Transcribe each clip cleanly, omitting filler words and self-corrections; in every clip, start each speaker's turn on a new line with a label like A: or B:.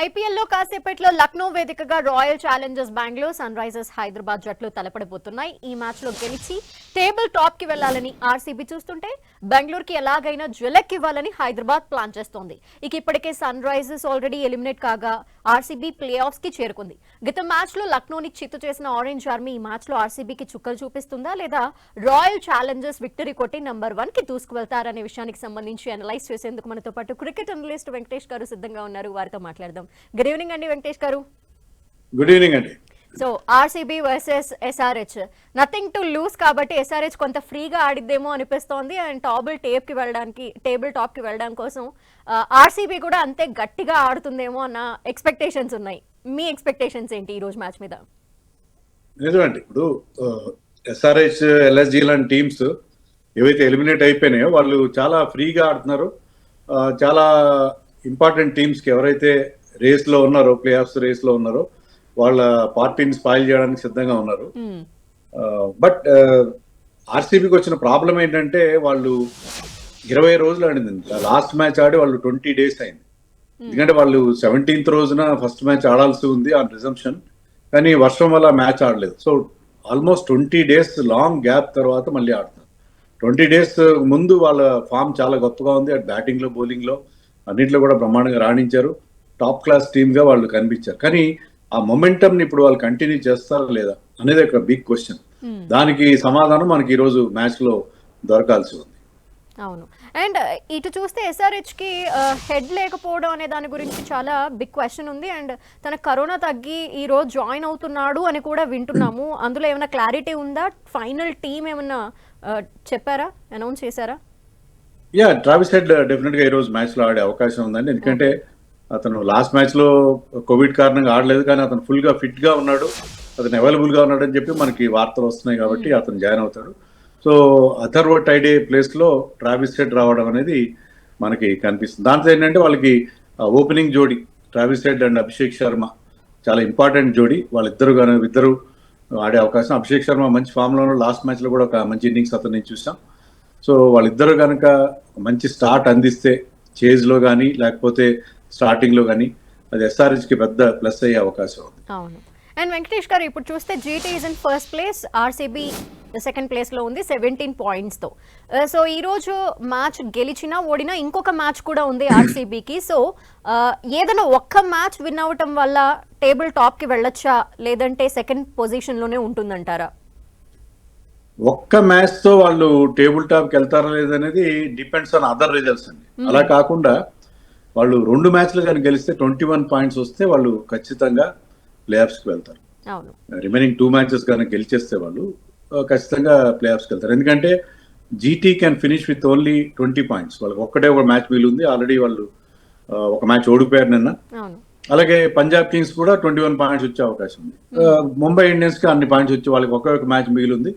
A: ఐపీఎల్లో కాసేపట్లో లక్నో వేదికగా Royal Challengers Bengaluru, Sunrisers Hyderabad జట్లు తలపడబోతున్నాయి. ఈ మ్యాచ్ లో గెలిచి టేబుల్ టాప్ కి వెళ్లాలని ఆర్సీబీ చూస్తుంటే బెంగళూరుకి ఎలాగైనా జ్వలెక్ ఇవ్వాలని హైదరాబాద్ ప్లాన్ చేస్తోంది. ఇక ఇప్పటికే సన్ రైజర్స్ ఆల్రెడీ ఎలిమినేట్ కాగా ఆర్సీబీ ప్లే ఆఫ్స్ కి చేరుకుంది. గత మ్యాచ్ లో లక్నోని చిత్తు చేసిన ఆరెంజ్ ఆర్మీ ఈ మ్యాచ్ లో ఆర్సీబీకి చుక్కలు చూపిస్తుందా లేదా రాయల్ ఛాలెంజర్స్ విక్టరీ కొట్టి నంబర్ 1 కి దూసుకువెళ్తారనే విషయానికి సంబంధించి అనలైజ్ చేసేందుకు మనతో పాటు క్రికెట్ అనలిస్ట్ వెంకటేష్ గారు సిద్ధంగా ఉన్నారు. వారితో మాట్లాడదాం. గుడ్ ఈవినింగ్ అండి వెంకటేష్ గారు.
B: గుడ్ ఈవినింగ్ అండి.
A: So RCB versus SRH, nothing to lose కాబట్టి ఎస్ఆర్హెచ్ కొంత ఫ్రీగా ఆడిద్దేమో అనిపిస్తోంది. అండ్ టేబుల్ టాప్ కి వెళ్ళడం కోసం ఆర్సీబీ కూడా అంతే గట్టిగా ఆడుతుందేమో అన్న ఎక్స్పెక్టేషన్స్ ఉన్నాయి. మీ ఎక్స్పెక్టేషన్స్ ఏంటి ఈ రోజు మ్యాచ్ మీద?
B: నిజమండి. ఇప్పుడు ఎస్ఆర్హెచ్, ఎల్ఎస్జి లాంటి టీమ్స్ ఏవైతే ఎలిమినేట్ అయిపోయినాయో వాళ్ళు చాలా ఫ్రీగా ఆడుతున్నారు. చాలా ఇంపార్టెంట్ టీమ్స్కి ఎవరైతే రేస్లో ఉన్నారో, ప్లే ఆఫ్స్ రేస్లో ఉన్నారో వాళ్ళ పార్టీని స్పాయిల్ చేయడానికి సిద్ధంగా ఉన్నారు. బట్ ఆర్సీబీకి వచ్చిన ప్రాబ్లం ఏంటంటే వాళ్ళు 20 రోజులు ఆడింది. లాస్ట్ మ్యాచ్ ఆడి వాళ్ళు 20 days అయింది. ఎందుకంటే వాళ్ళు 17th రోజున ఫస్ట్ మ్యాచ్ ఆడాల్సి ఉంది ఆన్ రిజంప్షన్, కానీ వర్షం వల్ల మ్యాచ్ ఆడలేదు. So almost 20 days long gap తర్వాత మళ్ళీ ఆడతారు. 20 days ముందు వాళ్ళ ఫామ్ చాలా గొప్పగా ఉంది. అటు బ్యాటింగ్లో, బౌలింగ్లో అన్నింటిలో కూడా బ్రహ్మాండంగా రాణించారు. టాప్ క్లాస్ టీమ్గా వాళ్ళు కనిపించారు. కానీ ఆ మొమెంటంని ఇప్పుడు వాళ్ళు కంటిన్యూ చేస్తారా లేదా అనేది ఒక బిగ్ క్వశ్చన్. దానికి సమాధానం మనకి ఈరోజు మ్యాచ్లో దొరకాల్సి ఉంది.
A: అవును. అండ్ ఇటు చూస్తే ఎస్ఆర్హెచ్ కి హెడ్ లేకపోవడం అనే దాని గురించి చాలా బిగ్ క్వశ్చన్ ఉంది. అండ్ తన కరోనా తగ్గి ఈ రోజు జాయిన్ అవుతున్నాడు అని కూడా వింటున్నాము. అందులో ఏమైనా క్లారిటీ ఉందా? ఫైనల్ టీం ఏమన్నా చెప్పారా, అనౌన్స్ చేశారా?
B: ట్రావిస్ హెడ్ డెఫినెట్ గా ఈ రోజు మ్యాచ్ లో ఆడే అవకాశం ఉందండి. ఎందుకంటే అతను లాస్ట్ మ్యాచ్ లో కోవిడ్ కారణంగా ఆడలేదు, కానీ అతను ఫుల్ గా ఫిట్ గా ఉన్నాడు, అతను అవైలబుల్ గా ఉన్నాడు అని చెప్పి మనకి వార్తలు వస్తున్నాయి. కాబట్టి అతను జాయిన్ అవుతాడు. సో అథర్వ టైడే ప్లేస్ లో ట్రావిస్ హెడ్ రావడం అనేది మనకి కనిపిస్తుంది. దాంట్లో ఏంటంటే వాళ్ళకి ఓపెనింగ్ జోడీ Travis head and Abhishek Sharma చాలా ఇంపార్టెంట్ జోడీ. ఇద్దరు ఆడే అవకాశం. అభిషేక్ శర్మ మంచి ఫామ్ లో లాస్ట్ మ్యాచ్ లో కూడా ఒక మంచి ఇన్నింగ్స్ అతన్ని చూసాం. సో వాళ్ళిద్దరు కనుక మంచి స్టార్ట్ అందిస్తే చేజ్లో కానీ లేకపోతే స్టార్టింగ్లో కానీ అది ఎస్ఆర్హెచ్కి పెద్ద ప్లస్ అయ్యే అవకాశం ఉంది.
A: అవును. అండ్ వెంకటేష్ గారు, ఇప్పుడు చూస్తే GT is in first place, RCB second ప్లేస్లో ఉంది 17 points తో. సో ఈరోజు మ్యాచ్ గెలిచినా ఓడినా ఇంకొక మ్యాచ్ కూడా ఉంది ఆర్సీబీకి. సో ఏదైనా ఒక్క మ్యాచ్ విన్ అవటం వల్ల టేబుల్ టాప్కి వెళ్ళొచ్చా, లేదంటే సెకండ్ పొజిషన్లోనే ఉంటుందంటారా?
B: ఒక్క మ్యాచ్ తో వాళ్ళు టేబుల్ టాప్కి వెళ్తారా లేదనేది డిపెండ్స్ ఆన్ అదర్ రిజల్ట్స్ అండి. అలా కాకుండా వాళ్ళు 2 మ్యాచ్లు కానీ గెలిస్తే 21 points వస్తే వాళ్ళు ఖచ్చితంగా ప్లే ఆఫ్స్కి వెళ్తారు. రిమైనింగ్ 2 matches కానీ గెలిచేస్తే వాళ్ళు ఖచ్చితంగా ప్లే ఆఫ్స్కి వెళ్తారు. ఎందుకంటే GT can finish with only 20 points. వాళ్ళకి ఒక మ్యాచ్ మిగిలింది. ఆల్రెడీ వాళ్ళు ఒక మ్యాచ్ ఓడిపోయారు నిన్న. అలాగే పంజాబ్ కింగ్స్ కూడా 21 points వచ్చే అవకాశం ఉంది. ముంబై ఇండియన్స్ కి అన్ని పాయింట్స్ వచ్చి వాళ్ళకి ఒక మ్యాచ్ మిగిలి ఉంది.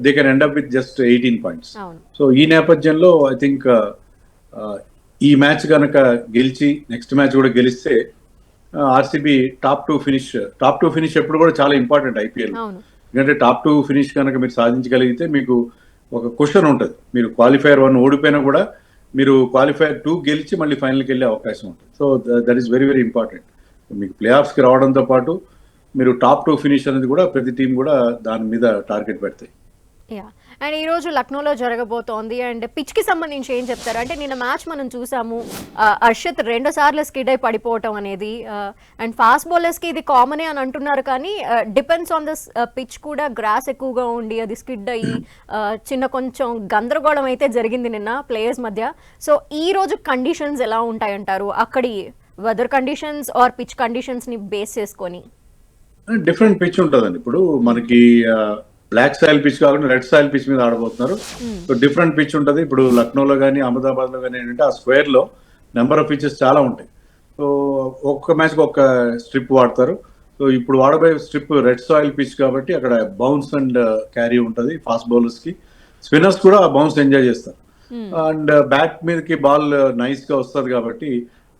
B: They can end up with just 18 points. So ఈ నేపథ్యంలో ఐ థింక్ ఈ మ్యాచ్ కనుక గెలిచి నెక్స్ట్ మ్యాచ్ కూడా గెలిస్తే ఆర్సీబీ టాప్ టూ ఫినిష్ ఎప్పుడు కూడా చాలా ఇంపార్టెంట్ ఐపీఎల్. ఎందుకంటే టాప్ 2 ఫినిష్ కనుక మీరు సాధించగలిగితే మీకు ఒక క్వశ్చన్ ఉంటుంది. మీరు క్వాలిఫైర్ 1 ఓడిపోయినా కూడా మీరు క్వాలిఫైర్ 2 గెలిచి మళ్ళీ ఫైనల్కి వెళ్ళే అవకాశం ఉంటుంది. So that is very very important. మీకు ప్లే ఆఫ్స్కి రావడంతో పాటు మీరు టాప్ 2 ఫినిష్ అనేది కూడా ప్రతి టీం కూడా దాని మీద టార్గెట్ పెడతాయి.
A: అండ్ ఈ రోజు లక్నోలో జరగబోతోంది. అండ్ పిచ్ కి సంబంధించి ఏం చెప్తారు? అంటే నిన్న మ్యాచ్ మనం చూసాము, హర్షత్ 2 సార్లు స్కిడ్ అయి పడిపోవటం అనేది. అండ్ ఫాస్ట్ బౌలర్స్ కి ఇది కామనే అని అంటున్నారు, కానీ డిపెండ్స్ ఆన్ దిస్ పిచ్ కూడా గ్రాస్ ఎక్కువగా ఉండి అది స్కిడ్ అయ్యి కొంచెం గందరగోళం అయితే జరిగింది నిన్న ప్లేయర్స్ మధ్య. సో ఈ రోజు కండిషన్స్ ఎలా ఉంటాయంటారు? అక్కడి weather conditions or pitch conditions ని బేస్ చేసుకొని
B: డిఫరెంట్ పిచ్ ఉంటుందండి. ఇప్పుడు మనకి బ్లాక్ సాయిల్ పిచ్ కాకుండా రెడ్ సాయిల్ పిచ్ మీద ఆడబోతున్నారు. సో డిఫరెంట్ పిచ్ ఉంటుంది. ఇప్పుడు లక్నోలో కానీ అహ్మదాబాద్ లో కానీ ఏంటంటే ఆ స్క్వేర్ లో నెంబర్ ఆఫ్ పిచెస్ చాలా ఉంటాయి. సో ఒక్కొక్క మ్యాచ్కి ఒక స్ట్రిప్ వాడతారు. సో ఇప్పుడు వాడబోయే స్ట్రిప్ రెడ్ సాయిల్ పిచ్ కాబట్టి అక్కడ బౌన్స్ అండ్ క్యారీ ఉంటుంది ఫాస్ట్ బౌలర్స్ కి. స్పిన్నర్స్ కూడా ఆ బౌన్స్ ఎంజాయ్ చేస్తారు. అండ్ బ్యాట్ మీదకి బాల్ నైస్ గా వస్తుంది కాబట్టి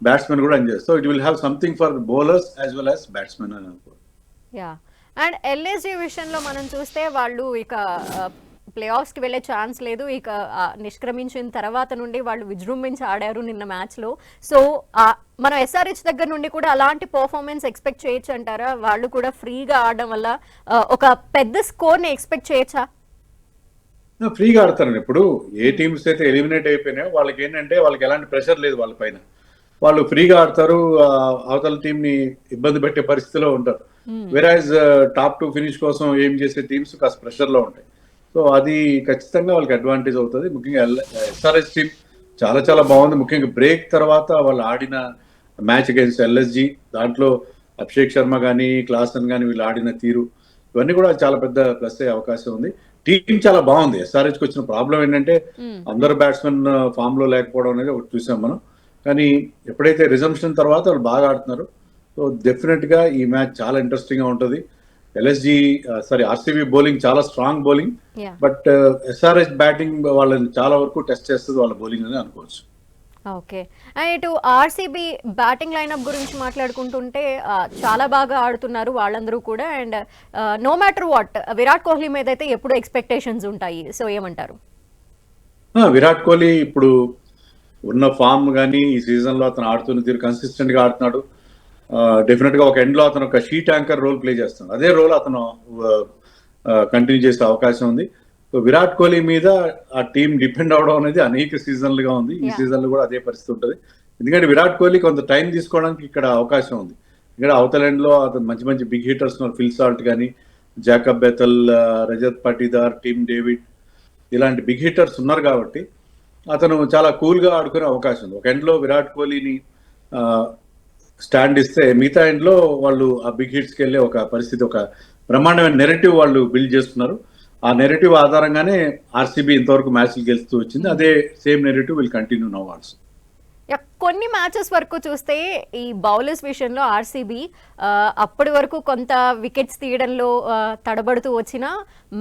B: బ్యాట్స్మెన్ కూడా enjoy. So it will have something for bowlers as well as batsmen అని అనుకో.
A: అండ్ ఎల్ఎస్జీ విషయంలో మనం చూస్తే వాళ్ళు ఇక ప్లే ఆఫ్స్కి వెళ్ళే ఛాన్స్ లేదు. ఇక నిష్క్రమించిన తర్వాత నుండి వాళ్ళు విజృంభించి ఆడారు నిన్న మ్యాచ్లో. సో మనం ఎస్ఆర్హెచ్ దగ్గర నుండి కూడా అలాంటి పర్ఫార్మెన్స్ ఎక్స్పెక్ట్ చేయొచ్చు అంటారా? వాళ్ళు కూడా ఫ్రీగా ఆడడం వల్ల ఒక పెద్ద స్కోర్ని ఎక్స్పెక్ట్ చేయొచ్చా?
B: ఫ్రీగా ఆడతారండి. ఇప్పుడు ఏ టీమ్స్ అయితే ఎలిమినేట్ అయిపోయినాయో వాళ్ళకి ఏంటంటే వాళ్ళకి ఎలాంటి ప్రెషర్ లేదు వాళ్ళ పైన. వాళ్ళు ఫ్రీగా ఆడతారు, అవతల టీం ని ఇబ్బంది పెట్టే పరిస్థితిలో ఉంటారు. వెరాజ్ టాప్ 2 ఫినిష్ కోసం ఏం చేసే టీమ్స్ కాస్త ప్రెషర్ లో ఉంటాయి. సో అది ఖచ్చితంగా వాళ్ళకి అడ్వాంటేజ్ అవుతుంది. ముఖ్యంగా ఎస్ఆర్హెచ్ టీం చాలా చాలా బాగుంది. ముఖ్యంగా బ్రేక్ తర్వాత వాళ్ళు ఆడిన మ్యాచ్ అగైన్స్ ఎల్ఎస్జి, దాంట్లో అభిషేక్ శర్మ కానీ క్లాసన్ కానీ వీళ్ళు ఆడిన తీరు ఇవన్నీ కూడా చాలా పెద్ద ప్లస్ అయ్యే అవకాశం ఉంది. టీం చాలా బాగుంది. ఎస్ఆర్హెచ్ కి వచ్చిన ప్రాబ్లం ఏంటంటే అందరు బ్యాట్స్మెన్ ఫామ్ లో లేకపోవడం అనేది ఒకటి చూసాం మనం. కానీ ఎప్పుడైతే రిజంప్షన్ తర్వాత వాళ్ళు బాగా ఆడుతున్నారు. సో డెఫినెట్ గా ఈ మ్యాచ్ చాలా ఇంట్రెస్టింగ్ గా ఉంటుంది. ఆర్సీబీ బౌలింగ్ చాలా strong bowling, but SRH batting వాళ్ళని చాలా వరకు టెస్ట్ చేస్తుంది వాళ్ళ బౌలింగ్ అని అనుకోవచ్చు.
A: ఓకే, అండ్ ఇటు ఆర్సీబీ బ్యాటింగ్ లైనప్ గురించి మాట్లాడుకుంటుంటే చాలా బాగా ఆడుతున్నారు వాళ్ళందరూ కూడా. And no matter what Virat Kohli మీద అయితే ఎప్పుడు ఎక్స్పెక్టేషన్స్ ఉంటాయి. సో ఏమంటారు?
B: విరాట్ కోహ్లీ ఇప్పుడు ఉన్న ఫామ్ కానీ ఈ సీజన్ లో అతను ఆడుతున్న తీరు కన్సిస్టెంట్ గా ఆడుతున్నాడు. డెఫినెట్ గా ఒక ఎండ్ లో అతను ఒక షీట్ యాంకర్ రోల్ ప్లే చేస్తున్నాడు. అదే రోల్ అతను కంటిన్యూ చేసే అవకాశం ఉంది. విరాట్ కోహ్లీ మీద ఆ టీం డిపెండ్ అవడం అనేది అనేక సీజన్లుగా ఉంది. ఈ సీజన్ లో కూడా అదే పరిస్థితి ఉంటుంది. ఎందుకంటే విరాట్ కోహ్లీ కొంత టైం తీసుకోవడానికి ఇక్కడ అవకాశం ఉంది. ఇక్కడ అవతల ఎండ్ లో అతను మంచి మంచి బిగ్ హిట్టర్స్ ఫిల్ సాల్ట్ కానీ, Jacob Bethell, Rajat Patidar, Tim David ఇలాంటి బిగ్ హిట్టర్స్ ఉన్నారు కాబట్టి అతను చాలా కూల్ గా ఆడుకునే అవకాశం ఉంది. ఒక ఎండ్ లో విరాట్ కోహ్లీని స్టాండ్ ఇస్తే మిగతా ఎండ్ లో వాళ్ళు ఆ బిగ్ హిట్స్కి వెళ్ళే ఒక పరిస్థితి, ఒక బ్రహ్మాండమైన నెరేటివ్ వాళ్ళు బిల్డ్ చేస్తున్నారు. ఆ నెరేటివ్ ఆధారంగానే ఆర్సీబీ ఇంతవరకు మ్యాచ్లు గెలుస్తూ వచ్చింది. అదే same narrative will continue now also.
A: కొన్ని మ్యాచెస్ వరకు చూస్తే ఈ బౌలర్స్ విషయంలో ఆర్సీబీ అప్పటి వరకు కొంత వికెట్స్ తీయడంలో తడబడుతూ వచ్చిన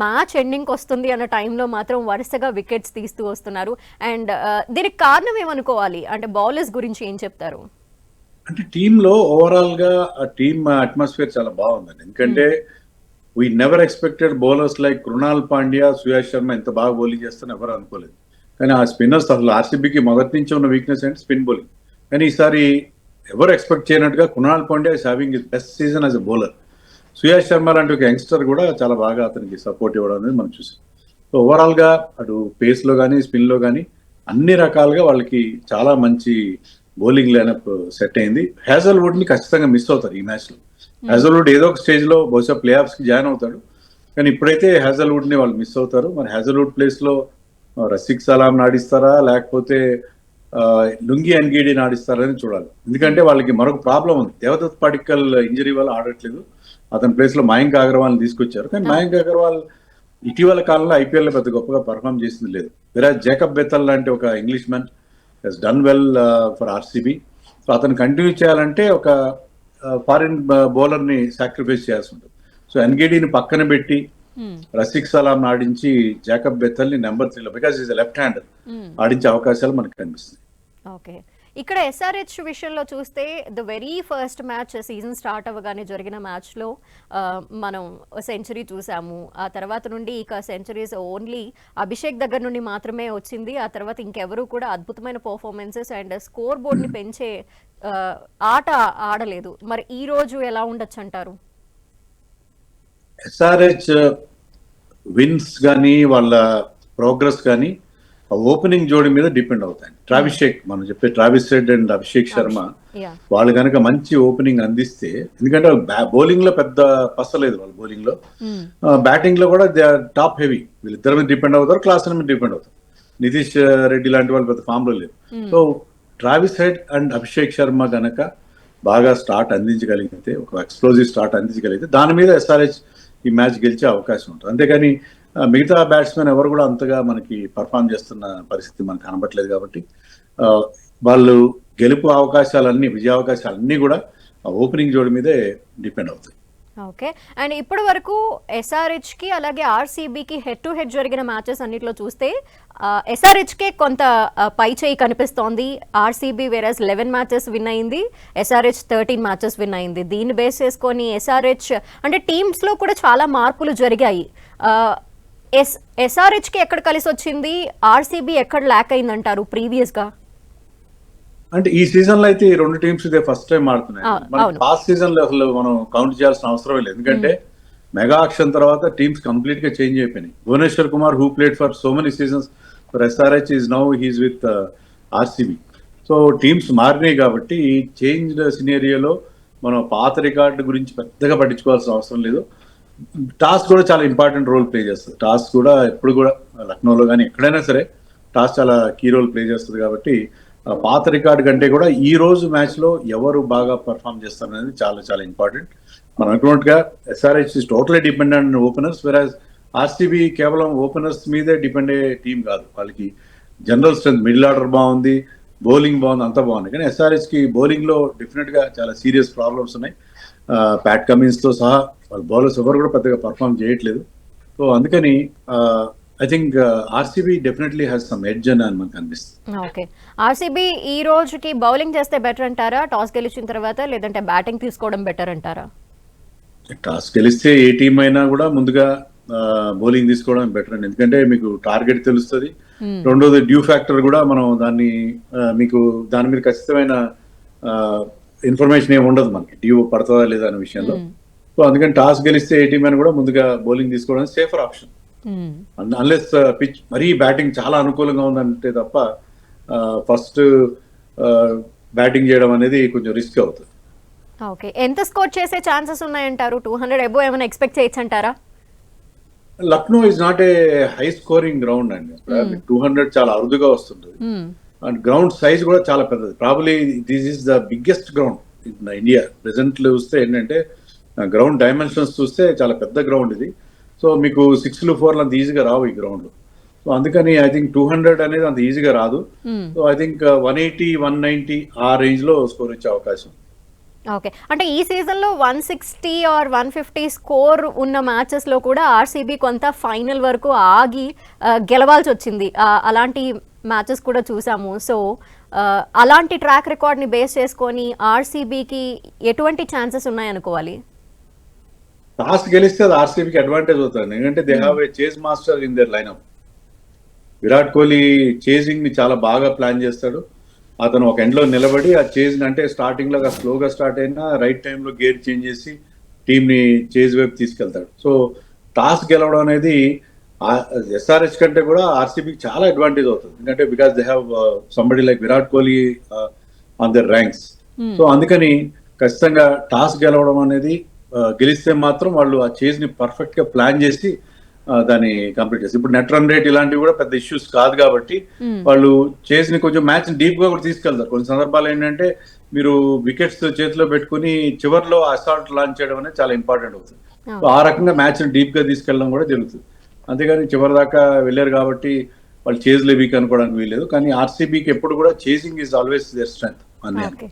A: మ్యాచ్ ఎండింగ్కి వస్తుంది అన్న టైంలో మాత్రం వరుసగా వికెట్స్ తీస్తూ వస్తున్నారు. అండ్ దీనికి కారణం ఏమనుకోవాలి? అంటే బౌలర్స్ గురించి ఏం చెప్తారు?
B: అంటే టీంలో ఓవరాల్ గా ఆ టీమ్ అట్మాస్ఫియర్ చాలా బాగుందండి. ఎందుకంటే we never expected bowlers like Krunal Pandya, Suyash Sharma ఇంత బాగా బౌలింగ్ చేస్తారని ఎవరు అనుకోలేదు. కానీ ఆ స్పిన్నర్స్ అసలు ఆర్సీబీకి మొదటి నుంచి ఉన్న వీక్నెస్ అంటే స్పిన్ బౌలింగ్. కానీ ఈసారి ఎవరు ఎక్స్పెక్ట్ చేయనట్టుగా Krunal Pandya is having his best season as a bowler. Suyash Sharma లాంటి ఒక యంగ్స్టర్ కూడా చాలా బాగా అతనికి సపోర్ట్ ఇవ్వడం అనేది మనం చూసాం. సో ఓవరాల్ గా అటు పేస్ లో కానీ స్పిన్ లో కానీ అన్ని రకాలుగా వాళ్ళకి చాలా మంచి బౌలింగ్ లైనప్ సెట్ అయింది. హ్యాజల్వుడ్ ని ఖచ్చితంగా మిస్ అవుతారు ఈ మ్యాచ్ లో. హ్యాజల్వుడ్ ఏదో ఒక స్టేజ్ లో బహుశా ప్లే ఆఫ్స్ కి జాయిన్ అవుతాడు. కానీ ఇప్పుడైతే హ్యాజల్వుడ్ ని వాళ్ళు మిస్ అవుతారు. మరి హ్యాజల్వుడ్ ప్లేస్ లో రసిక్ సలాం ఆడిస్తారా లేకపోతే లుంగి అన్గీడిని ఆడిస్తారని చూడాలి. ఎందుకంటే వాళ్ళకి మరొక ప్రాబ్లం ఉంది. దేవదత్ పడిక్కల్ ఇంజరీ వల్ల ఆడట్లేదు. అతని ప్లేస్ లో మయాంక్ అగర్వాల్ తీసుకొచ్చారు. కానీ మయాంక్ అగర్వాల్ ఇటీవల కాలంలో ఐపీఎల్ లో పెద్ద గొప్పగా పర్ఫామ్ చేసింది లేదు. వేరే జాకబ్ బెథల్ లాంటి ఒక English man he's done well for RCB. So అతను కంటిన్యూ చేయాలంటే ఒక ఫారిన్ బౌలర్ ని సాక్రిఫైస్ చేయాల్సి ఉంటుంది. సో ఎన్గేడీని పక్కన పెట్టి రసిక్ సలాం ఆడించి జాకబ్ బెథల్ ని నెంబర్ 3 లో, బికాస్ ఈజ్ లెఫ్ట్ హ్యాండర్, ఆడించే అవకాశాలు మనకు కనిపిస్తుంది.
A: ఓకే, ఇక్కడ ఎస్ఆర్హెచ్ విషయంలో చూస్తే the very first match season start అవ్వగానే జరిగిన మ్యాచ్లో మనం సెంచరీ చూసాము. ఆ తర్వాత నుండి ఇక సెంచరీస్ ఓన్లీ అభిషేక్ దగ్గర నుండి మాత్రమే వచ్చింది. ఆ తర్వాత ఇంకెవరూ కూడా అద్భుతమైన పర్ఫార్మెన్సెస్ అండ్ స్కోర్ బోర్డ్ని పెంచే ఆట ఆడలేదు. మరి ఈ రోజు ఎలా ఉండొచ్చు అంటారు?
B: ఎస్ఆర్హెచ్ విన్స్ కానీ వాళ్ళ ప్రోగ్రెస్ కానీ ఓపెనింగ్ జోడి మీద డిపెండ్ అవుతాయి. ట్రావిస్ షేక్, మనం చెప్పే Travis head and Abhishek Sharma, వాళ్ళు కనుక మంచి ఓపెనింగ్ అందిస్తే, ఎందుకంటే బౌలింగ్ లో పెద్ద పసలేదు వాళ్ళ బౌలింగ్ లో, బ్యాటింగ్ లో కూడా దే ఆర్ టాప్ హెవీ. వీళ్ళిద్దరి మీద డిపెండ్ అవుతారు, క్లాసన్ మీద డిపెండ్ అవుతారు. నితీష్ రెడ్డి లాంటి వాళ్ళు పెద్ద ఫామ్ లో లేరు. So Travis head and Abhishek Sharma గనక బాగా స్టార్ట్ అందించగలిగితే, ఒక ఎక్స్ప్లోజివ్ స్టార్ట్ అందించగలిగితే దాని మీద ఎస్ఆర్హెచ్ ఈ మ్యాచ్ గెలిచే అవకాశం ఉంటుంది. అంతేగాని మిగతా బ్యాట్స్మెన్ ఎవరు కూడా అంతగా మనకి పర్ఫామ్ చేస్తున్న పరిస్థితి మనకు కనబట్లేదు. కాబట్టి వాళ్ళు గెలుపు అవకాశాలన్నీ, విజయ అవకాశాలన్నీ కూడా ఓపెనింగ్ జోడి మీదే డిపెండ్ అవుతాయి.
A: ఓకే, అండ్ ఇప్పటి వరకు ఎస్ఆర్హెచ్కి అలాగే ఆర్సీబీకి హెడ్ టు హెడ్ జరిగిన మ్యాచెస్ అన్నిట్లో చూస్తే ఎస్ఆర్హెచ్కే కొంత పై చేయి కనిపిస్తోంది. ఆర్సీబీ వేరస్ 11 మ్యాచెస్ విన్ అయింది, ఎస్ఆర్హెచ్ 13 మ్యాచెస్ విన్ అయింది. దీన్ని బేస్ చేసుకొని ఎస్ఆర్హెచ్ అంటే టీమ్స్లో కూడా చాలా మార్పులు జరిగాయి. ఎస్ఆర్హెచ్ కి ఎక్కడ కలిసి వచ్చింది, ఆర్సీబీ ఎక్కడ ల్యాక్ అయిందంటారు ప్రీవియస్ గా?
B: అంటే ఈ సీజన్ లో అయితే ఈ రెండు టీమ్స్ ఇదే ఫస్ట్ టైం ఆడుతున్నాయి. మన
A: అవును.
B: పాస్ట్ సీజన్ లో అసలు మనం కౌంట్ చేయాల్సిన అవసరం లేదు, ఎందుకంటే మెగా ఆక్షన్ తర్వాత టీమ్స్ కంప్లీట్ గా చేంజ్ అయిపోయినాయి. Bhuvneshwar Kumar who played for so many seasons for SRH is now he's with RCB. So teams మారినాయి కాబట్టి ఈ చేంజ్ సినేరియోలో మనం పాత రికార్డు గురించి పెద్దగా పట్టించుకోవాల్సిన అవసరం లేదు. టాస్ కూడా చాలా ఇంపార్టెంట్ రోల్ ప్లే చేస్తుంది. టాస్ కూడా ఎప్పుడు కూడా లక్నోలో కానీ ఎక్కడైనా సరే టాస్ చాలా కీ రోల్ ప్లే చేస్తుంది. కాబట్టి పాత రికార్డు కంటే కూడా ఈ రోజు మ్యాచ్ లో ఎవరు బాగా పర్ఫామ్ చేస్తారు అనేది చాలా చాలా ఇంపార్టెంట్. మనం అనుకున్నట్టుగా SRH is totally dependent openers, వెరాజ్ ఆర్సీబీ కేవలం ఓపెనర్స్ మీదే డిపెండ్ అయ్యే టీం కాదు. వాళ్ళకి జనరల్ స్ట్రెంత్, మిడిల్ ఆర్డర్ బాగుంది, బౌలింగ్ బాగుంది, అంతా బాగుంది. కానీ ఎస్ఆర్హెచ్ కి బౌలింగ్ లో డెఫినెట్ గా చాలా సీరియస్ ప్రాబ్లమ్స్ ఉన్నాయి. ప్యాట్ కమిన్స్ తో సహా వాళ్ళ బౌలర్స్ ఎవరు కూడా పెద్దగా పర్ఫామ్ చేయట్లేదు. సో అందుకని I think RCB definitely has some edge అని మనకు అనిపిస్తుంది.
A: ఓకే, ఆర్సీబీ ఈ రోజుకి బౌలింగ్ చేస్తే బెటర్ అంటారా టాస్ గెలిచిన తర్వాత, లేదంటే బ్యాటింగ్ తీసుకోవడం బెటర్ అంటారా?
B: టాస్ గెలిస్తే ఏ టీం అయినా కూడా ముందుగా బౌలింగ్ తీసుకోవడం బెటర్ అండి, ఎందుకంటే మీకు టార్గెట్ తెలుస్తుంది. రెండోది డ్యూ ఫ్యాక్టర్ కూడా మనం దాన్ని మీకు దాని మీద ఖచ్చితమైన ఇన్ఫర్మేషన్ ఏమి ఉండదు మనకి, డ్యూ పడుతుందా లేదా అనే విషయంలో. సో అందుకని టాస్ గెలిస్తే ఏ టీం అయినా కూడా ముందుగా బౌలింగ్ తీసుకోవడం సేఫర్ ఆప్షన్. అన్లెస్ పిచ్ మరీ బ్యాటింగ్ చాలా అనుకూలంగా ఉందంటే తప్ప ఫస్ట్ బ్యాటింగ్ చేయడం అనేది కొంచెం రిస్క్ అవుతుంది.
A: ఓకే, ఎంత స్కోర్ చేసే ఛాన్సెస్ ఉన్నాయంటారు? 200 అబోవ్ ఏమైనా ఎక్స్పెక్ట్ చేయొచ్చు అంటారా?
B: Lucknow is not a high scoring ground అండి. 200 చాలా అరుదుగా వస్తుంటుంది. అండ్ గ్రౌండ్ సైజ్ కూడా చాలా పెద్దది. Probably this is the biggest ground in India. Present చూస్తే ఏంటంటే గ్రౌండ్ డైమెన్షన్స్ చూస్తే చాలా పెద్ద గ్రౌండ్ ఇది. సో మీకు 6లు 4లు అంత ఈజీగా రావు ఈ గ్రౌండ్. సో అందుకని ఐ థింక్ 200 అనేది అంత ఈజీగా రాదు. సో ఐ థింక్ 180, 190 ఆ రేంజ్ లో స్కోర్ వచ్చే అవకాశం.
A: ఓకే, అంటే ఈ సీజన్ లో 160 ఆర్ 150 స్కోర్ ఉన్న మ్యాచెస్ లో కూడా ఆర్సీబీ కొంత ఫైనల్ వరకు ఆగి గెలవాల్సి వచ్చింది. అలాంటి మ్యాచెస్ కూడా చూసాము. సో అలాంటి ట్రాక్ రికార్డ్ ని బేస్ చేసుకొని ఆర్సీబీకి ఎటువంటి ఛాన్సెస్ ఉన్నాయనుకోవాలి?
B: టాస్ గెలిస్తే అది ఆర్సీబీకి అడ్వాంటేజ్ అవుతుంది, ఎందుకంటే they have a chase master in there lineup. Virat Kohli chasing ని చాలా బాగా ప్లాన్ చేస్తాడు. అతను ఒక ఎండ్ లో నిలబడి ఆ చేజ్ అంటే స్టార్టింగ్ లో స్లోగా స్టార్ట్ అయినా రైట్ టైంలో గేర్ చేంజ్ చేసి టీమ్ ని చేజ్ వైపు తీసుకెళ్తాడు. సో టాస్ గెలవడం అనేది ఎస్ఆర్హెచ్ కంటే కూడా ఆర్సీబీకి చాలా అడ్వాంటేజ్ అవుతుంది, ఎందుకంటే because they have somebody like Virat Kohli on their ranks. So అందుకని ఖచ్చితంగా టాస్ గెలవడం అనేది గెలిస్తే మాత్రం వాళ్ళు ఆ చేజ్ ని పర్ఫెక్ట్ గా ప్లాన్ చేసి దాన్ని కంప్లీట్ చేస్తారు. ఇప్పుడు నెట్ రన్ రేట్ ఇలాంటివి కూడా పెద్ద ఇష్యూస్ కాదు కాబట్టి వాళ్ళు చేజ్ ని కొంచెం మ్యాచ్ డీప్ గా కూడా తీసుకెళ్తారు. కొన్ని సందర్భాలు ఏంటంటే మీరు వికెట్స్ చేతిలో పెట్టుకుని చివరిలో అసాల్ట్ లాంచ్ చేయడం అనేది చాలా ఇంపార్టెంట్ అవుతుంది. ఆ రకంగా మ్యాచ్ ని డీప్ గా తీసుకెళ్ళడం కూడా జరుగుతుంది. అంతేగాని చివరి దాకా వెళ్ళారు కాబట్టి వాళ్ళు చేజ్ లో వీక్ అనుకోవడానికి వీల్లేదు. కానీ ఆర్సీబీకి ఎప్పుడు కూడా chasing is always there strength అన్నీ.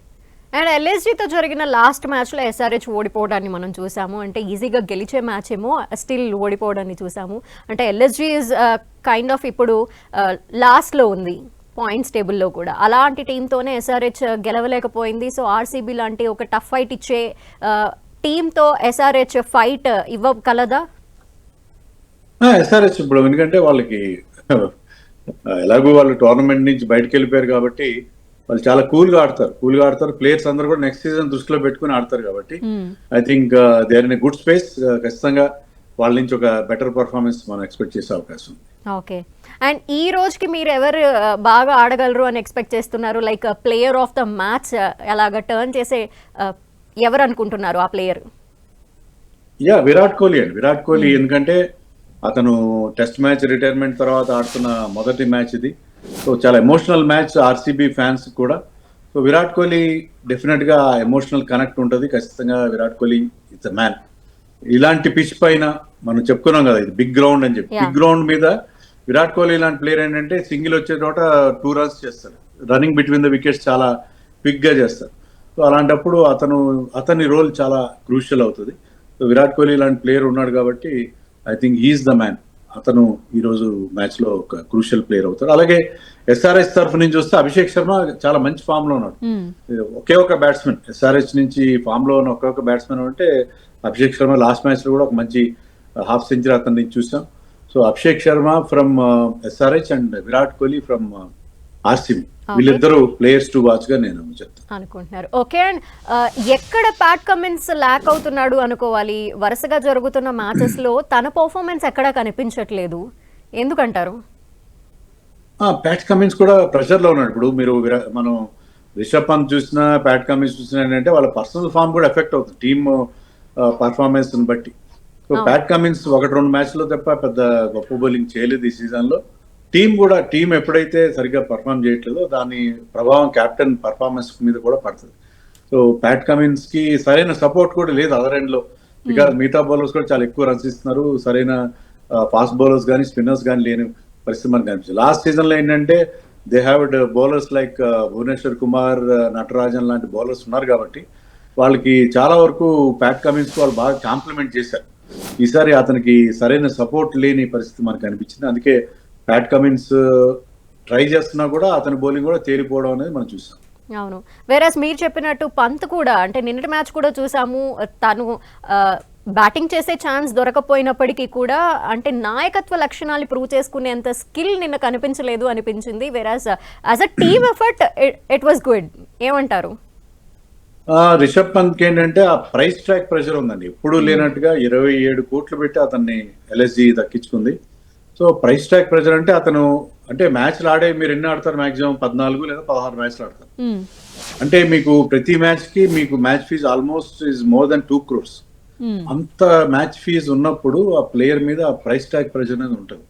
A: అండ్ ఎల్ఎస్జీతో జరిగిన లాస్ట్ మ్యాచ్లో ఎస్ఆర్హెచ్ ఓడిపోవడాన్ని మనం చూసాము. అంటే ఈజీగా గెలిచే మ్యాచ్ ఏమో స్టిల్ ఓడిపోవడాన్ని చూసాము. అంటే ఎల్ఎస్జీ ఈజ్ కైండ్ ఆఫ్ ఇప్పుడు లాస్ట్లో ఉంది పాయింట్స్ టేబుల్లో కూడా. అలాంటి టీంతోనే ఎస్ఆర్హెచ్ గెలవలేకపోయింది. సో ఆర్సీబీ లాంటి ఒక టఫ్ ఫైట్ ఇచ్చే టీంతో ఎస్ఆర్హెచ్ ఫైట్ ఇవ్వగలదా?
B: ఎస్ఆర్హెచ్ ఇప్పుడు ఎందుకంటే వాళ్ళకి ఎలాగో వాళ్ళు టోర్నమెంట్ నుంచి బయటకు వెళ్ళిపోయారు కాబట్టి వాళ్ళు చాలా కూల్ గా ఆడతారు. ప్లేయర్స్ అందరూ కూడా నెక్స్ట్ సీజన్ దృష్టిలో పెట్టుకుని ఆడతారు కాబట్టి I think they are in a good space. ఖచ్చితంగా వాళ్ళ నుంచి ఒక బెటర్ పర్ఫార్మెన్స్ మనం ఎక్స్పెక్ట్ చేసే అవకాశం.
A: ఓకే, అండ్ ఈ రోజుకి మీరు ఎవరు బాగా ఆడగలరు అని ఎక్స్పెక్ట్ చేస్తున్నారు? Like player of the match అలాగా టర్న్ చేసే ఎవరు అనుకుంటున్నారు ఆ ప్లేయర్?
B: విరాట్ కోహ్లీ అండి. విరాట్ కోహ్లీ ఎందుకంటే అతను టెస్ట్ మ్యాచ్ రిటైర్మెంట్ తర్వాత ఆడుతున్న మొదటి మ్యాచ్ ఇది. సో చాలా ఎమోషనల్ మ్యాచ్ ఆర్సీబీ ఫ్యాన్స్ కూడా. సో విరాట్ కోహ్లీ డెఫినెట్ గా ఎమోషనల్ కనెక్ట్ ఉంటుంది. ఖచ్చితంగా Virat Kohli it's a man. ఇలాంటి పిచ్ పైన మనం చెప్పుకున్నాం కదా, ఇది బిగ్ గ్రౌండ్ అని చెప్పి. బిగ్ గ్రౌండ్ మీద విరాట్ కోహ్లీ ఇలాంటి ప్లేయర్ ఏంటంటే సింగిల్ వచ్చే చోట 2 runs చేస్తాడు. రన్నింగ్ బిట్వీన్ ద వికెట్స్ చాలా క్విక్ గా చేస్తారు. సో అలాంటప్పుడు అతని రోల్ చాలా క్రూషియల్ అవుతుంది. సో విరాట్ కోహ్లీ ఇలాంటి ప్లేయర్ ఉన్నాడు కాబట్టి I think he's the man. అతను ఈ రోజు మ్యాచ్ లో ఒక క్రూషియల్ ప్లేయర్ అవుతాడు. అలాగే ఎస్ఆర్హెచ్ తరఫు నుంచి వస్తే అభిషేక్ శర్మ చాలా మంచి ఫామ్ లో ఉన్నాడు. ఒకే ఒక బ్యాట్స్మెన్ ఎస్ఆర్హెచ్ నుంచి ఫామ్ లో ఉన్న ఒకే ఒక బ్యాట్స్మెన్ అంటే అభిషేక్ శర్మ. లాస్ట్ మ్యాచ్ లో కూడా ఒక మంచి హాఫ్ సెంచరీ అతని నుంచి చూసాం. So Abhishek Sharma from SRH and Virat Kohli from RCB, వీళ్ళిద్దరూ ప్లేయర్స్ టు వాచ్ గా నేను చెప్తాను
A: అనుకుంటున్నారు. ఓకే, అండ్ ఎక్కడ ప్యాట్ కమిన్స్ ల్యాక్ అవుతున్నాడు అనుకోవాలి? వరుసగా జరుగుతున్న మ్యాచెస్ లో తన పర్ఫార్మెన్స్ ఎక్కడా కనిపించట్లేదు, ఎందుకంటారు?
B: ప్యాట్ కమిన్స్ కూడా ప్రెషర్ లో ఉన్నాడు. ఇప్పుడు మీరు మనం రిషబ్ పంత్ చూసినా ప్యాట్ కమిన్స్ చూసినా ఏంటంటే వాళ్ళ పర్సనల్ ఫామ్ కూడా ఎఫెక్ట్ అవుతుంది టీమ్ పర్ఫార్మెన్స్ బట్టి. సో ప్యాట్ కమిన్స్ 1-2 మ్యాచ్లో తప్ప పెద్ద గొప్ప బౌలింగ్ చేయలేదు ఈ సీజన్ లో. టీం ఎప్పుడైతే సరిగ్గా పర్ఫామ్ చేయట్లేదో దాని ప్రభావం కెప్టెన్ పర్ఫార్మెన్స్ మీద కూడా పడుతుంది. సో ప్యాట్ కమిన్స్ కి సరైన సపోర్ట్ కూడా లేదు అదర్ ఎండ్ లో. బికాస్ మిగతా బౌలర్స్ కూడా చాలా ఎక్కువ రన్స్ ఇస్తున్నారు, సరైన ఫాస్ట్ బౌలర్స్ కానీ స్పిన్నర్స్ కానీ లేని పరిస్థితి మనకు కనిపిస్తుంది. లాస్ట్ సీజన్ లో ఏంటంటే they have bowlers like Bhuvneshwar Kumar, Natarajan లాంటి బౌలర్స్ ఉన్నారు కాబట్టి వాళ్ళకి చాలా వరకు ప్యాట్ కమిన్స్ వాళ్ళు బాగా కాంప్లిమెంట్ చేశారు. ఈసారి అతనికి సరైన సపోర్ట్ లేని పరిస్థితి మనకు అనిపించింది. అందుకే ప్యాట్ కమిన్స్ ట్రై చేస్తున్నా కూడా అతని బౌలింగ్ కూడా తేలిపోవడం అనేది మనం చూసాం.
A: అవును, వేరేస్ మీరు చెప్పినట్టు పంత్ కూడా అంటే నిన్నటి మ్యాచ్ కూడా చూసాము, తను బ్యాటింగ్ చేసే ఛాన్స్ దొరకపోయినప్పటికీ కూడా అంటే నాయకత్వ లక్షణాలు ప్రూవ్ చేసుకునేంత స్కిల్ నిన్న కనిపించలేదు అనిపించింది. Whereas as a team effort it was good, ఏమంటారు?
B: రిషబ్ పంత్ ఏంటంటే ఆ ప్రైస్ ట్రాక్ ప్రెషర్ ఉందండి, ఎప్పుడు లేనట్టుగా 27 కోట్లు పెట్టి అతన్ని ఎల్ఎస్జి దక్కించుకుంది. సో ప్రైస్ ట్రాక్ ప్రెషర్ అంటే అతను అంటే మ్యాచ్లు ఆడే మీరు ఎన్ని ఆడతారు, మాక్సిమం 14 లేదా 16 మ్యాచ్లు ఆడతారు. అంటే మీకు ప్రతి మ్యాచ్ కి మీకు match fees almost is more than 2 crores. అంత మ్యాచ్ ఫీజ్ ఉన్నప్పుడు ఆ ప్లేయర్ మీద ఆ ప్రైస్ ట్యాగ్ ప్రెషర్ అనేది ఉంటుంది.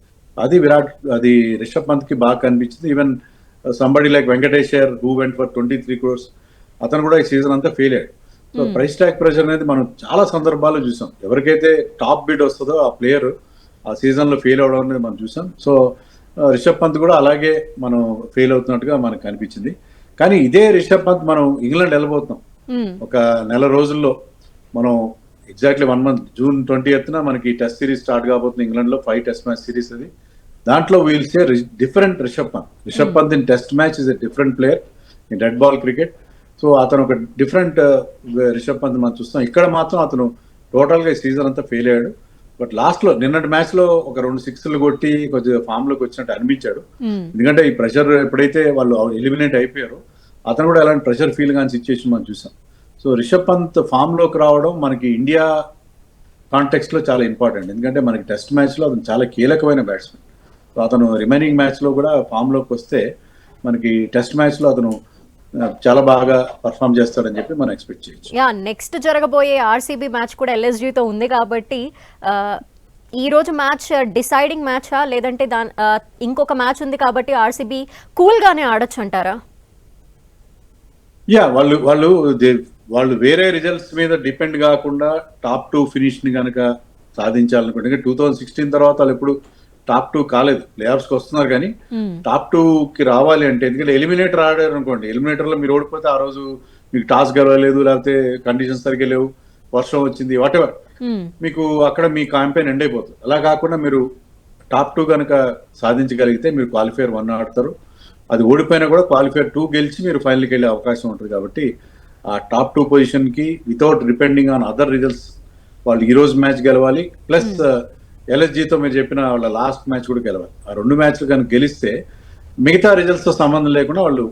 B: అది రిషబ్ పంత్ కి బాగా కనిపించింది. Even somebody like Venkateshwar who went for 23 crores, అతను కూడా ఈ సీజన్ అంతా ఫెయిల్ అయ్యాడు. సో ప్రైస్ ట్యాగ్ ప్రెషర్ అనేది మనం చాలా సందర్భాల్లో చూసాం. ఎవరికైతే టాప్ బిడ్ వస్తుందో ఆ ప్లేయర్ ఆ సీజన్ లో ఫెయిల్ అవడం అనేది మనం చూసాం. సో రిషబ్ పంత్ కూడా అలాగే మనం ఫెయిల్ అవుతున్నట్టుగా మనకు కనిపించింది. కానీ ఇదే రిషబ్ పంత్ మనం ఇంగ్లాండ్ వెళ్ళబోతున్నాం ఒక నెల రోజుల్లో. మనం ఎగ్జాక్ట్లీ 1 month June 20th మనకి టెస్ట్ సిరీస్ స్టార్ట్ కాబోతుంది ఇంగ్లాండ్ లో, 5 టెస్ట్ మ్యాచ్ సిరీస్. అది దాంట్లో we'll see different Rishabh Pant in test match is a different player in red ball cricket. So అతను ఒక డిఫరెంట్ రిషబ్ పంత్ మనం చూస్తాం. ఇక్కడ మాత్రం అతను టోటల్ గా ఈ సీజన్ అంతా ఫెయిల్ అయ్యాడు. బట్ లాస్ట్ లో నిన్నటి మ్యాచ్ లో ఒక 2 6లు కొట్టి కొద్దిగా ఫామ్ లోకి వచ్చినట్టు అనిపించాడు. ఎందుకంటే ఈ ప్రెషర్ ఎప్పుడైతే వాళ్ళు ఎలిమినేట్ అయిపోయారో అతను కూడా ఎలాంటి ప్రెషర్ ఫీల్ కాని సిచ్యువేషన్ మనం చూసాం. సో రిషబ్ పంత్ ఫామ్ లోకి రావడం మనకి ఇండియా కాంటెక్స్ట్ లో చాలా ఇంపార్టెంట్. ఎందుకంటే మనకి టెస్ట్ మ్యాచ్ లో అతను చాలా కీలకమైన బ్యాట్స్మెన్. సో అతను రిమైనింగ్ మ్యాచ్ లో కూడా ఫామ్ లోకి వస్తే మనకి టెస్ట్ మ్యాచ్ లో అతను చాలా బాగా పర్ఫామ్ చేస్తాడని చెప్పి మనం ఎక్స్పెక్ట్ చేయొచ్చు.
A: యా, నెక్స్ట్ జరగబోయే ఆర్సీబీ మ్యాచ్ కూడా ఎల్ఎస్జీతో ఉంది కాబట్టి ఈ రోజు మ్యాచ్ డిసైడింగ్ మ్యాచా లేదంటే ఇంకొక మ్యాచ్ ఉంది కాబట్టి ఆర్సీబీ కూల్ గానే ఆడొచ్చు అంటారా?
B: యా, వాళ్ళు వేరే రిజల్ట్స్ మీద డిపెండ్ కాకుండా టాప్ 2 ఫినిష్ ని కనుక సాధించాలనుకుంటే 2016 తర్వాత వాళ్ళు ఎప్పుడు టాప్ 2 కాలేదు, ప్లే ఆఫ్స్ కి వస్తున్నారు కానీ టాప్ 2 కి రావాలి అంటే, ఎందుకంటే ఎలిమినేటర్ ఆడారు అనుకోండి, ఎలిమినేటర్ లో మీరు ఓడిపోతే ఆ రోజు మీకు టాస్ గెలవలేదు, లేకపోతే కండిషన్స్ సరిగ్గా లేవు, వర్షం వచ్చింది, వాట్ ఎవర్, మీకు అక్కడ మీ క్యాంపెయిన్ ఎండ్ అయిపోతుంది. అలా కాకుండా మీరు టాప్ 2 కనుక సాధించగలిగితే మీరు క్వాలిఫైర్ 1 ఆడతారు. అది ఓడిపోయినా కూడా క్వాలిఫైర్ 2 గెలిచి మీరు ఫైనల్కి వెళ్ళే అవకాశం ఉంటుంది. కాబట్టి ఆ టాప్ 2 పొజిషన్ కి without depending on other results వాళ్ళు ఈ రోజు మ్యాచ్ గెలవాలి. ప్లస్ ఎల్ఎస్జీతో మీరు చెప్పిన వాళ్ళ లాస్ట్ మ్యాచ్ కూడా గెలవాలి. ఆ 2 మ్యాచ్లు కనుక గెలిస్తే మిగతా రిజల్ట్స్ తో సంబంధం లేకుండా వాళ్ళు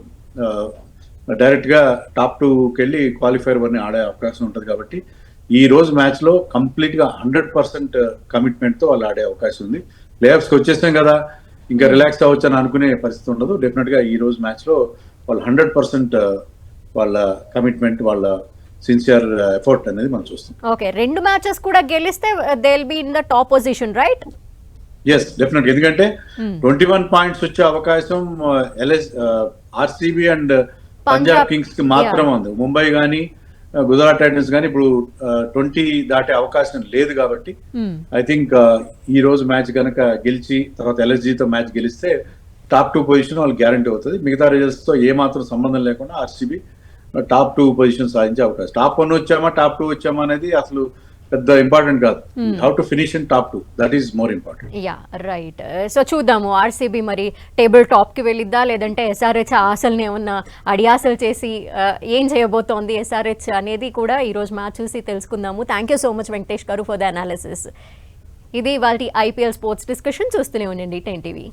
B: డైరెక్ట్ గా టాప్ 2కి వెళ్ళి క్వాలిఫైర్ 1 ఆడే అవకాశం ఉంటుంది. కాబట్టి ఈ రోజు మ్యాచ్ లో కంప్లీట్ గా 100% కమిట్మెంట్ తో వాళ్ళు ఆడే అవకాశం ఉంది. ప్లే ఆఫ్స్ కి వచ్చేసాం కదా ఇంకా రిలాక్స్ అవ్వచ్చు అని అనుకునే పరిస్థితి ఉండదు. డెఫినెట్ గా ఈ రోజు మ్యాచ్ లో వాళ్ళు 100% వాళ్ళ కమిట్మెంట్, వాళ్ళ సిన్సియర్ ఎఫర్ట్ అనేది మనం చూస్తాం.
A: ఓకే, 2 మ్యాచెస్ కూడా గెలిస్తే they will be in the top position, right?
B: Yes, definite. ఎందుకంటే 21 పాయింట్స్ వచ్చే అవకాశం ఆర్సీబీ అండ్ పంజాబ్ కింగ్స్ కి మాత్రం ఉంది. ముంబై గానీ గుజరాత్ టైటన్స్ కానీ ఇప్పుడు 20 దాటే అవకాశం లేదు. కాబట్టి ఐ థింక్ ఈ రోజు మ్యాచ్ కనుక గెలిచి తర్వాత ఎల్ఎస్జీతో మ్యాచ్ గెలిస్తే టాప్ 2 పొజిషన్ వాళ్ళకి గ్యారంటీ అవుతుంది. మిగతా రిజల్ట్స్ తో ఏ మాత్రం సంబంధం లేకుండా ఆర్సీబీ టాప్ 2 పొజిషన్ సాధించే అవకాశం. టాప్ 1 వచ్చామా టాప్ 2 వచ్చామా అనేది అసలు పెద్ద ఇంపార్టెంట్ కాదు. How to finish in top 2, that is more important.
A: Yeah, right. So చూద్దాము ఆర్సీబీ మరి టేబుల్ టాప్ కి వెళ్ళిద్దా లేదంటే ఎస్ఆర్హెచ్ ఆశల్ని ఏమన్నా అడియాసలు చేసి ఏం చేయబోతోంది ఎస్ఆర్హెచ్ అనేది కూడా ఈ రోజు మ్యాచ్ చూసి తెలుసుకుందాము. Thank you so much Venkatesh గారు ఫర్ ద అనాలిసిస్. ఇది వాళ్ళ ఐపీఎల్ స్పోర్ట్స్ డిస్కషన్. చూస్తూనే ఉండండి 10 టీవీ.